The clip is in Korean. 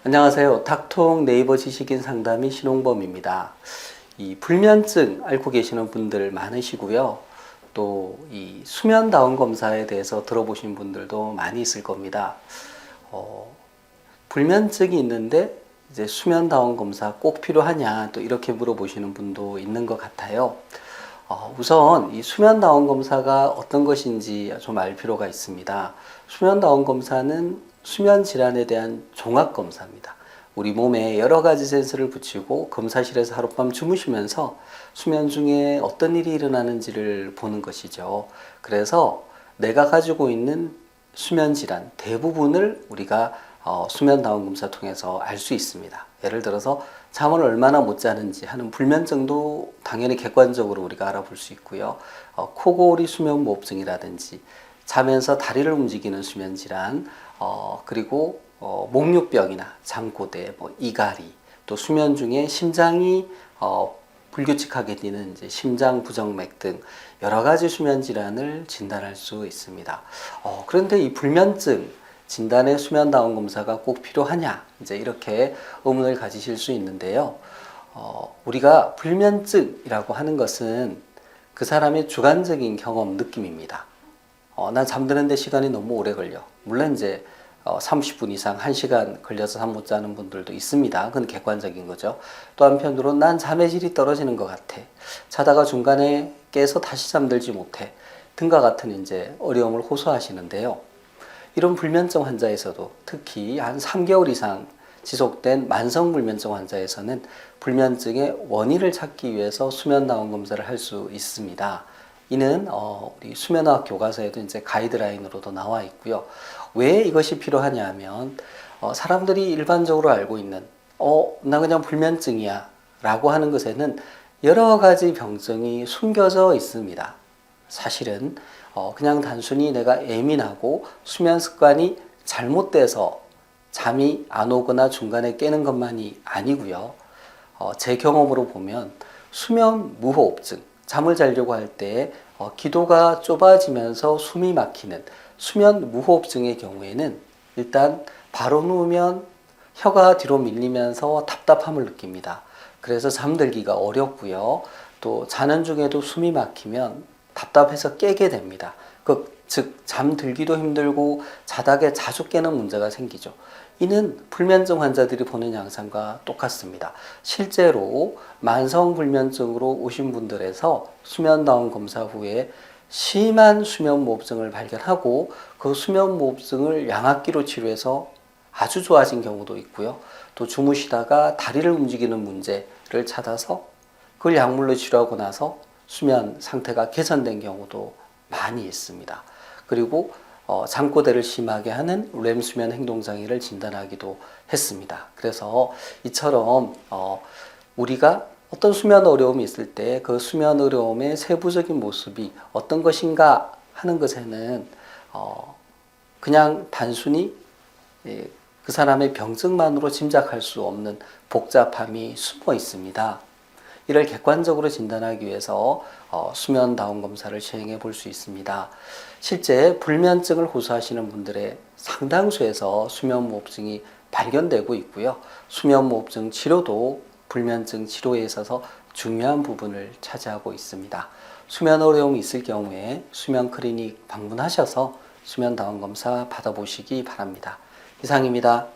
안녕하세요. 닥통 네이버 지식인 상담의 신홍범입니다. 이 불면증 앓고 계시는 분들 많으시고요. 또 이 수면 다운 검사에 대해서 들어보신 분들도 많이 있을 겁니다. 불면증이 있는데 이제 수면 다운 검사 꼭 필요하냐 또 이렇게 물어보시는 분도 있는 것 같아요. 우선 이 수면 다운 검사가 어떤 것인지 좀 알 필요가 있습니다. 수면 다운 검사는 수면 질환에 대한 종합 검사입니다. 우리 몸에 여러 가지 센서를 붙이고 검사실에서 하룻밤 주무시면서 수면 중에 어떤 일이 일어나는지를 보는 것이죠. 그래서 내가 가지고 있는 수면 질환 대부분을 우리가 수면 다운 검사 통해서 알 수 있습니다. 예를 들어서 잠을 얼마나 못 자는지 하는 불면증도 당연히 객관적으로 우리가 알아볼 수 있고요. 코골이 수면무호흡증이라든지 자면서 다리를 움직이는 수면 질환, 그리고 목류병이나 잠꼬대, 이갈이, 또 수면 중에 심장이 불규칙하게 뛰는 이제 심장 부정맥 등 여러 가지 수면 질환을 진단할 수 있습니다. 그런데 이 불면증 진단에 수면 다운 검사가 꼭 필요하냐? 이제 이렇게 의문을 가지실 수 있는데요. 우리가 불면증이라고 하는 것은 그 사람의 주관적인 경험, 느낌입니다. 난 잠드는데 시간이 너무 오래 걸려. 물론 이제 30분 이상 1시간 걸려서 잠 못 자는 분들도 있습니다. 그건 객관적인 거죠. 또 한편으로는 난 잠의 질이 떨어지는 것 같아. 자다가 중간에 깨서 다시 잠들지 못해. 등과 같은 이제 어려움을 호소하시는데요. 이런 불면증 환자에서도 특히 한 3개월 이상 지속된 만성불면증 환자에서는 불면증의 원인을 찾기 위해서 수면 다운 검사를 할 수 있습니다. 이는 우리 수면의학 교과서에도 이제 가이드라인으로도 나와 있고요. 왜 이것이 필요하냐 하면 사람들이 일반적으로 알고 있는 나 그냥 불면증이야 라고 하는 것에는 여러 가지 병증이 숨겨져 있습니다. 사실은 그냥 단순히 내가 예민하고 수면 습관이 잘못돼서 잠이 안 오거나 중간에 깨는 것만이 아니고요. 제 경험으로 보면 수면 무호흡증, 잠을 자려고 할 때 기도가 좁아지면서 숨이 막히는 수면 무호흡증의 경우에는 일단 바로 누우면 혀가 뒤로 밀리면서 답답함을 느낍니다. 그래서 잠들기가 어렵고요. 또 자는 중에도 숨이 막히면 답답해서 깨게 됩니다. 즉 잠들기도 힘들고 자다가 자주 깨는 문제가 생기죠. 이는 불면증 환자들이 보는 양상과 똑같습니다. 실제로 만성불면증으로 오신 분들에서 수면다운 검사 후에 심한 수면무호흡증을 발견하고 그 수면무호흡증을 양압기로 치료해서 아주 좋아진 경우도 있고요. 또 주무시다가 다리를 움직이는 문제를 찾아서 그걸 약물로 치료하고 나서 수면 상태가 개선된 경우도 많이 있습니다. 그리고 잠꼬대를 심하게 하는 렘수면 행동장애를 진단하기도 했습니다. 그래서 이처럼 우리가 어떤 수면 어려움이 있을 때 그 수면 어려움의 세부적인 모습이 어떤 것인가 하는 것에는 그냥 단순히 그 사람의 병증만으로 짐작할 수 없는 복잡함이 숨어 있습니다. 이를 객관적으로 진단하기 위해서 수면 다운 검사를 시행해 볼 수 있습니다. 실제 불면증을 호소하시는 분들의 상당수에서 수면무호흡증이 발견되고 있고요. 수면무호흡증 치료도 불면증 치료에 있어서 중요한 부분을 차지하고 있습니다. 수면 어려움이 있을 경우에 수면 클리닉 방문하셔서 수면 다운 검사 받아보시기 바랍니다. 이상입니다.